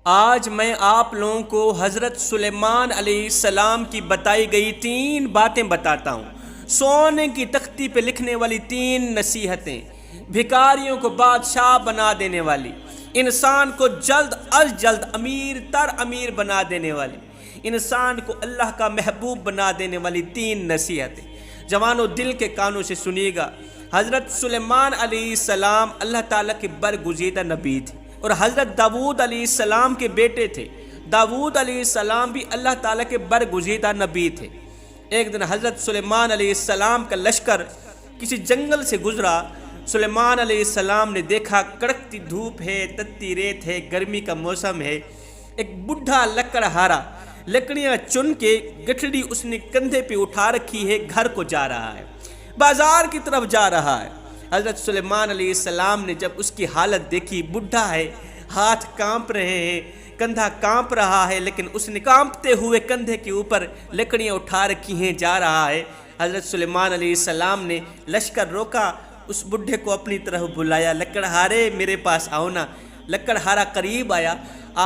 آج میں آپ لوگوں کو حضرت سلیمان علیہ السلام کی بتائی گئی 3 باتیں بتاتا ہوں۔ سونے کی تختی پہ لکھنے والی 3 نصیحتیں، بھکاریوں کو بادشاہ بنا دینے والی، انسان کو جلد از جلد امیر تر امیر بنا دینے والی، انسان کو اللہ کا محبوب بنا دینے والی 3 نصیحتیں۔ جوانوں، دل کے کانوں سے سنیے گا۔ حضرت سلیمان علیہ السلام اللہ تعالیٰ کے برگزیدہ نبی تھے اور حضرت داؤد علیہ السلام کے بیٹے تھے۔ داؤد علیہ السلام بھی اللہ تعالیٰ کے برگزیدہ نبی تھے۔ ایک دن حضرت سلیمان علیہ السلام کا لشکر کسی جنگل سے گزرا۔ سلیمان علیہ السلام نے دیکھا کڑکتی دھوپ ہے، تتی ریت ہے، گرمی کا موسم ہے۔ ایک بڈھا لکڑہارا لکڑیاں چن کے گٹھڑی اس نے کندھے پہ اٹھا رکھی ہے، گھر کو جا رہا ہے، بازار کی طرف جا رہا ہے۔ حضرت سلیمان علیہ السلام نے جب اس کی حالت دیکھی، بڈھا ہے، ہاتھ کانپ رہے ہیں، کندھا کانپ رہا ہے، لیکن اس نے کانپتے ہوئے کندھے کے اوپر لکڑیاں اٹھا رکھی ہیں، جا رہا ہے۔ حضرت سلیمان علیہ السلام نے لشکر روکا، اس بڈھے کو اپنی طرف بلایا، لکڑہارے میرے پاس آؤ نا۔ لکڑہارا قریب آیا،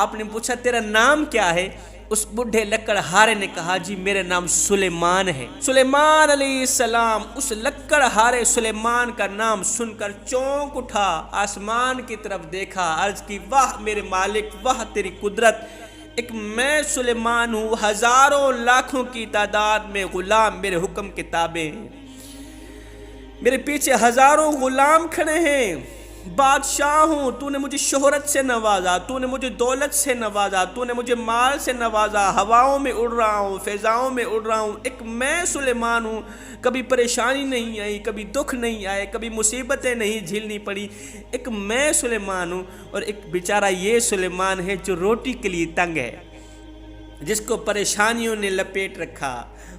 آپ نے پوچھا تیرا نام کیا ہے؟ اس بڈھے لکڑہارے نے کہا جی میرا نام سلیمان ہے۔ سلیمان علیہ السلام اس لکڑہارے سلیمان کا نام سن کر چونک اٹھا، آسمان کی طرف دیکھا، عرض کی واہ میرے مالک، واہ تیری قدرت، ایک میں سلیمان ہوں، ہزاروں لاکھوں کی تعداد میں غلام میرے حکم کے تابع ہیں، میرے پیچھے ہزاروں غلام کھڑے ہیں، بادشاہ ہوں، تو نے مجھے شہرت سے نوازا، تو نے مجھے دولت سے نوازا، تو نے مجھے مال سے نوازا، ہواؤں میں اڑ رہا ہوں، فضاؤں میں اڑ رہا ہوں، ایک میں سلیمان ہوں، کبھی پریشانی نہیں آئی، کبھی دکھ نہیں آئے، کبھی مصیبتیں نہیں جھیلنی پڑی، ایک میں سلیمان ہوں۔ اور ایک بیچارہ یہ سلیمان ہے جو روٹی کے لیے تنگ ہے، جس کو پریشانیوں نے لپیٹ رکھا،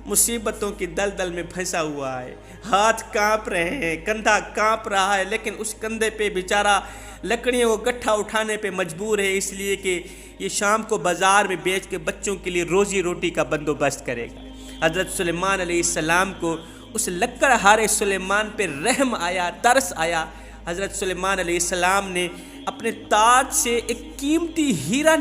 مصیبتوں کی دلدل میں پھنسا ہوا ہے، ہاتھ کانپ رہے ہیں، کندھا کانپ رہا ہے، لیکن اس کندھے پہ بیچارہ لکڑیوں کو گٹھا اٹھانے پہ مجبور ہے، اس لیے کہ یہ شام کو بازار میں بیچ کے بچوں کے لیے روزی روٹی کا بندوبست کرے گا۔ حضرت سلیمان علیہ السلام کو اس لکڑہارے سلیمان پہ رحم آیا، ترس آیا۔ حضرت سلیمان علیہ السلام نے اپنے تاج سے ایک قیمتی ہیرا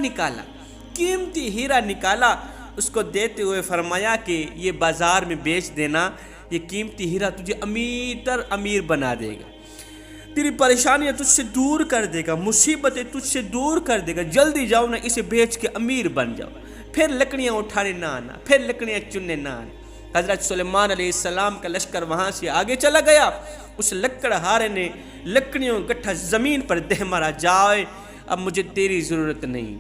نکالا، اس کو دیتے ہوئے فرمایا کہ یہ بازار میں بیچ دینا، یہ قیمتی ہیرا تجھے امیر تر امیر بنا دے گا، تیری پریشانیاں تجھ سے دور کر دے گا، مصیبتیں تجھ سے دور کر دے گا، جلدی جاؤ نا، اسے بیچ کے امیر بن جاؤ، پھر لکڑیاں اٹھانے نہ آنا، پھر لکڑیاں چننے نہ آنا۔ حضرت سلیمان علیہ السلام کا لشکر وہاں سے آگے چلا گیا۔ اس لکڑہارے نے لکڑیوں گٹھا زمین پر دہ مارا، جائے اب مجھے تیری ضرورت نہیں۔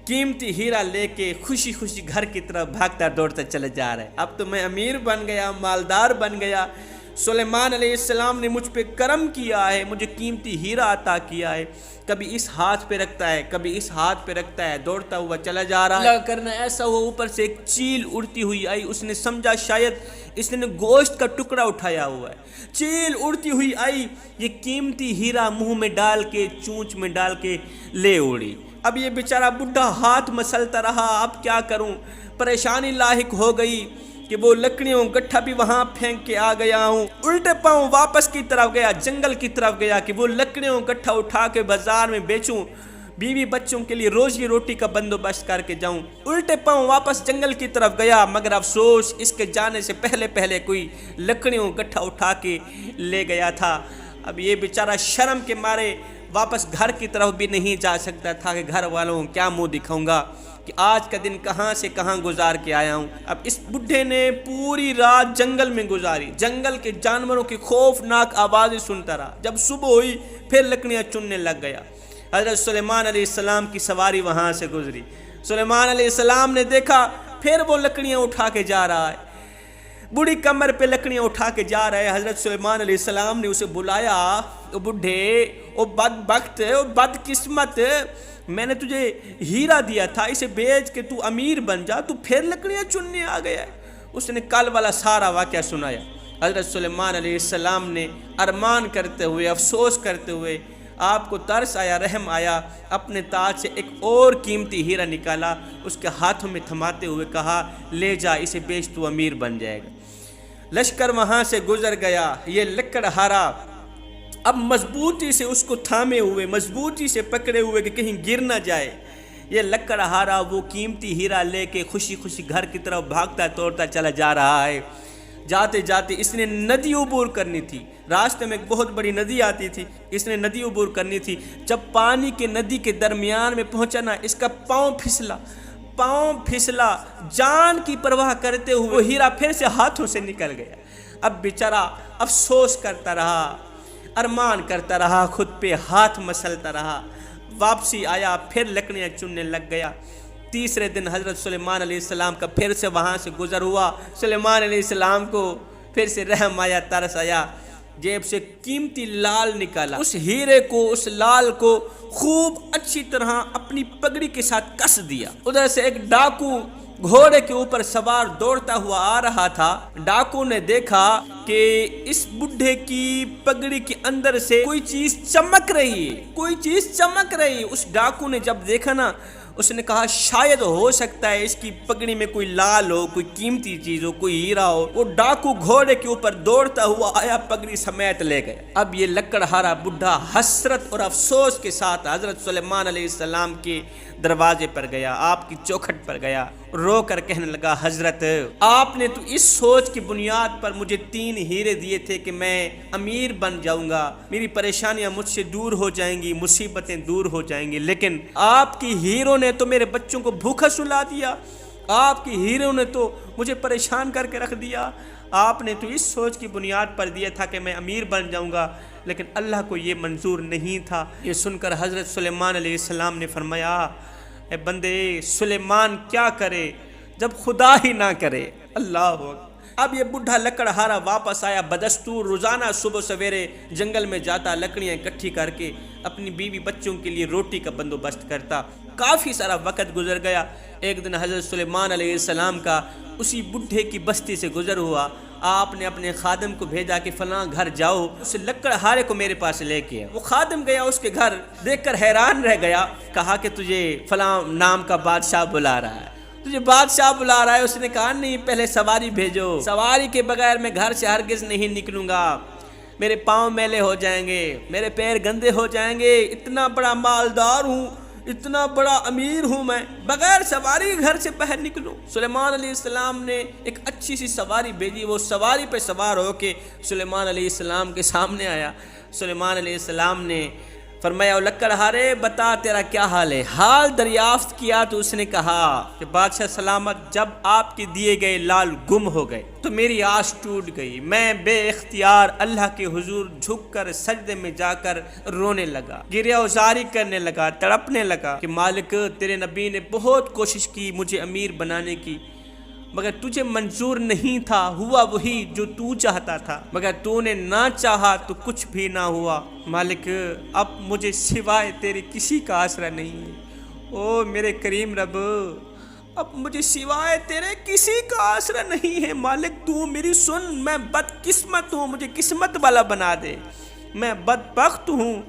قیمتی ہیرا لے کے خوشی خوشی گھر کی طرف بھاگتا دوڑتا چلے جا رہا ہے، اب تو میں امیر بن گیا، مالدار بن گیا، سلیمان علیہ السلام نے مجھ پہ کرم کیا ہے، مجھے قیمتی ہیرا عطا کیا ہے، کبھی اس ہاتھ پہ رکھتا ہے، کبھی اس ہاتھ پہ رکھتا ہے، دوڑتا ہوا چلا جا رہا ہے۔ اللہ کرنا ایسا ہوا اوپر سے ایک چیل اڑتی ہوئی آئی، اس نے سمجھا شاید اس نے گوشت کا ٹکڑا اٹھایا ہوا ہے، چیل اڑتی ہوئی آئی، یہ قیمتی ہیرا منہ میں ڈال کے، چونچ میں ڈال کے لے اڑی۔ اب یہ بیچارہ بڈھا ہاتھ مسلتا رہا، اب کیا کروں، پریشانی لاحق ہو گئی کہ وہ لکڑیوں گٹھا بھی وہاں پھینک کے آ گیا ہوں، الٹے پاؤں واپس کی طرف گیا، جنگل کی طرف گیا کہ وہ لکڑیوں گٹھا اٹھا کے بازار میں بیچوں، بیوی بچوں کے لیے روزی روٹی کا بندوبست کر کے جاؤں، الٹے پاؤں واپس جنگل کی طرف گیا، مگر افسوس اس کے جانے سے پہلے کوئی لکڑیوں گٹھا اٹھا کے لے گیا تھا۔ اب یہ بیچارہ شرم کے مارے واپس گھر کی طرف بھی نہیں جا سکتا تھا کہ گھر والوں کیا منہ دکھاؤں گا کہ آج کا دن کہاں سے کہاں گزار کے آیا ہوں۔ اب اس بڈھے نے پوری رات جنگل میں گزاری، جنگل کے جانوروں کی خوفناک آوازیں سنتا رہا، جب صبح ہوئی پھر لکڑیاں چننے لگ گیا۔ حضرت سلیمان علیہ السلام کی سواری وہاں سے گزری، سلیمان علیہ السلام نے دیکھا پھر وہ لکڑیاں اٹھا کے جا رہا ہے، بڑی کمر پہ لکڑیاں اٹھا کے جا رہے ہیں۔ حضرت سلیمان علیہ السلام نے اسے بلایا، او بڈھے، او بدبخت، او بدقسمت، میں نے تجھے ہیرا دیا تھا، اسے بیچ کے تو امیر بن جا، تو پھر لکڑیاں چننے آ گیا ہے۔ اس نے کل والا سارا واقعہ سنایا۔ حضرت سلیمان علیہ السلام نے ارمان کرتے ہوئے، افسوس کرتے ہوئے، آپ کو ترس آیا، رحم آیا، اپنے تاج سے ایک اور قیمتی ہیرا نکالا، اس کے ہاتھوں میں تھماتے ہوئے کہا لے جا، اسے بیچ تو امیر بن جائے گا۔ لشکر وہاں سے گزر گیا، یہ لکڑہارا اب مضبوطی سے اس کو تھامے ہوئے، مضبوطی سے پکڑے ہوئے کہ کہیں گر نہ جائے، یہ لکڑہارا وہ قیمتی ہیرا لے کے خوشی خوشی گھر کی طرف بھاگتا توڑتا چلا جا رہا ہے۔ جاتے جاتے اس نے ندی عبور کرنی تھی، راستے میں ایک بہت بڑی ندی آتی تھی، اس نے ندی عبور کرنی تھی۔ جب پانی کے ندی کے درمیان میں پہنچا نا، اس کا پاؤں پھسلا، جان کی پرواہ کرتے ہوئے وہ ہیرا پھر سے ہاتھوں سے نکل گیا۔ اب بیچارہ افسوس کرتا رہا، ارمان کرتا رہا، خود پہ ہاتھ مسلتا رہا، واپسی آیا، پھر لکڑیاں چننے لگ گیا۔ تیسرے دن حضرت سلیمان علیہ السلام کا پھر سے وہاں سے گزر ہوا۔ سلیمان علیہ السلام کو پھر سے رحم آیا، ترس آیا، جیب سے قیمتی لال نکالا، اس ہیرے کو، اس لال کو خوب اچھی طرح اپنی پگڑی کے ساتھ کس دیا۔ ادھر سے ایک ڈاکو گھوڑے کے اوپر سوار دوڑتا ہوا آ رہا تھا۔ ڈاکو نے دیکھا کہ اس بڈھے کی پگڑی کے اندر سے کوئی چیز چمک رہی ہے، اس ڈاکو نے جب دیکھا نا، اس نے کہا شاید ہو سکتا ہے اس کی پگڑی میں کوئی لال ہو، کوئی قیمتی چیز ہو، کوئی ہیرا ہو۔ وہ ڈاکو گھوڑے کے اوپر دوڑتا ہوا آیا، پگڑی سمیت لے گیا۔ اب یہ لکڑہارا بڈھا حسرت اور افسوس کے ساتھ حضرت سلیمان علیہ السلام کے دروازے پر گیا، آپ کی چوکھٹ پر گیا، رو کر کہنے لگا، حضرت آپ نے تو اس سوچ کی بنیاد پر مجھے 3 ہیرے دیے تھے کہ میں امیر بن جاؤں گا، میری پریشانیاں مجھ سے دور ہو جائیں گی، مصیبتیں دور ہو جائیں گی، لیکن آپ کی ہیروں نے تو میرے بچوں کو بھوکا سلا دیا، آپ کی ہیروں نے تو مجھے پریشان کر کے رکھ دیا۔ آپ نے تو اس سوچ کی بنیاد پر دیا تھا کہ میں امیر بن جاؤں گا، لیکن اللہ کو یہ منظور نہیں تھا۔ یہ سن کر حضرت سلیمان علیہ السلام نے فرمایا، اے بندے، سلیمان کیا کرے جب خدا ہی نہ کرے۔ اللہ اکبر۔ اب یہ بڈھا لکڑہارا واپس آیا، بدستور روزانہ صبح سویرے جنگل میں جاتا، لکڑیاں اکٹھی کر کے اپنی بیوی بچوں کے لیے روٹی کا بندوبست کرتا۔ کافی سارا وقت گزر گیا۔ ایک دن حضرت سلیمان علیہ السلام کا اسی بڈھے کی بستی سے گزر ہوا۔ آپ نے اپنے خادم کو بھیجا کہ فلاں گھر جاؤ، اس لکڑہارے کو میرے پاس لے کے۔ وہ خادم گیا اس کے گھر، دیکھ کر حیران رہ گیا، کہا کہ تجھے فلاں نام کا بادشاہ بلا رہا ہے، تجھے بادشاہ بلا رہا ہے۔ اس نے کہا نہیں، پہلے سواری بھیجو، سواری کے بغیر میں گھر سے ہرگز نہیں نکلوں گا، میرے پاؤں میلے ہو جائیں گے، میرے پیر گندے ہو جائیں گے، اتنا بڑا مالدار ہوں، اتنا بڑا امیر ہوں، میں بغیر سواری گھر سے باہر نکلوں۔ سلیمان علیہ السلام نے ایک اچھی سی سواری بھیجی، وہ سواری پہ سوار ہو کے سلیمان علیہ السلام کے سامنے آیا۔ سلیمان علیہ السلام نے فرمایا، لکڑہارے بتا تیرا کیا حال ہے؟ حال دریافت کیا تو اس نے کہا کہ بادشاہ سلامت، جب آپ کے دیے گئے لال گم ہو گئے تو میری آس ٹوٹ گئی، میں بے اختیار اللہ کے حضور جھک کر سجدے میں جا کر رونے لگا، گریہ وزاری کرنے لگا، تڑپنے لگا کہ مالک، تیرے نبی نے بہت کوشش کی مجھے امیر بنانے کی، مگر تجھے منظور نہیں تھا، ہوا وہی جو تو چاہتا تھا، مگر تو نے نہ چاہا تو کچھ بھی نہ ہوا۔ مالک، اب مجھے سوائے تیرے کسی کا آسرا نہیں ہے، او میرے کریم رب، اب مجھے سوائے تیرے کسی کا آسرا نہیں ہے۔ مالک تو میری سن، میں بدقسمت ہوں، مجھے قسمت والا بنا دے، میں بدبخت ہوں،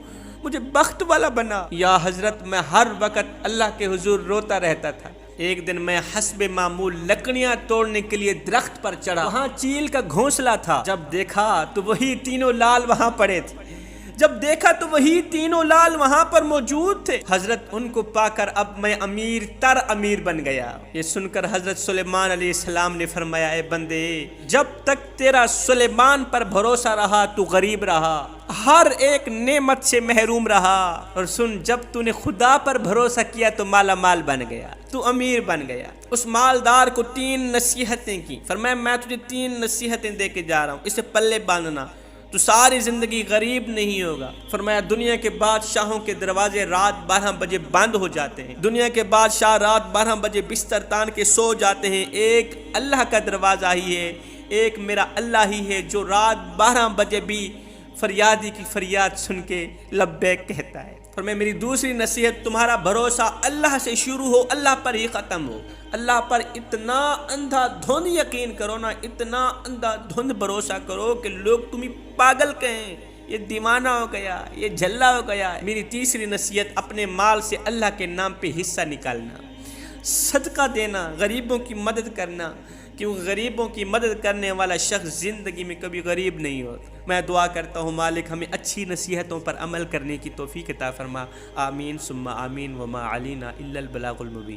مجھے بخت والا بنا۔ یا حضرت، میں ہر وقت اللہ کے حضور روتا رہتا تھا۔ ایک دن میں حسب معمول لکڑیاں توڑنے کے لیے درخت پر چڑھا، وہاں چیل کا گھونسلہ تھا، جب دیکھا تو وہی 3 لال وہاں پڑے تھے، جب دیکھا تو وہی 3 لال وہاں پر موجود تھے۔ حضرت ان کو پا کر اب میں امیر تر امیر بن گیا۔ یہ سن کر حضرت سلیمان علیہ السلام نے فرمایا، اے بندے، جب تک تیرا سلیمان پر بھروسہ رہا تو غریب رہا، ہر ایک نعمت سے محروم رہا، اور سن، جب تو نے خدا پر بھروسہ کیا تو مالا مال بن گیا، تو امیر بن گیا۔ اس مالدار کو 3 نصیحتیں کی، فرمایا میں تجھے 3 نصیحتیں دے کے جا رہا ہوں، اسے پلے باندھنا، تو ساری زندگی غریب نہیں ہوگا۔ فرمایا دنیا کے بادشاہوں کے دروازے رات 12 بجے بند ہو جاتے ہیں، دنیا کے بادشاہ رات 12 بجے بستر تان کے سو جاتے ہیں، ایک اللہ کا دروازہ ہی ہے، ایک میرا اللہ ہی ہے جو رات 12 بجے بھی فریادی کی فریاد سن کے لبیک کہتا ہے۔ فرمایا میری دوسری نصیحت، تمہارا بھروسہ اللہ سے شروع ہو، اللہ پر ہی ختم ہو، اللہ پر اتنا اندھا دھند یقین کرو نا، اتنا اندھا دھند بھروسہ کرو کہ لوگ تمہیں پاگل کہیں، یہ دیوانہ ہو گیا، یہ جھلا ہو گیا۔ میری تیسری نصیحت، اپنے مال سے اللہ کے نام پہ حصہ نکالنا، صدقہ دینا، غریبوں کی مدد کرنا، کیونکہ غریبوں کی مدد کرنے والا شخص زندگی میں کبھی غریب نہیں ہوتا۔ میں دعا کرتا ہوں مالک ہمیں اچھی نصیحتوں پر عمل کرنے کی توفیق عطا فرما، آمین ثم آمین، وما علینا الا البلاغ المبین۔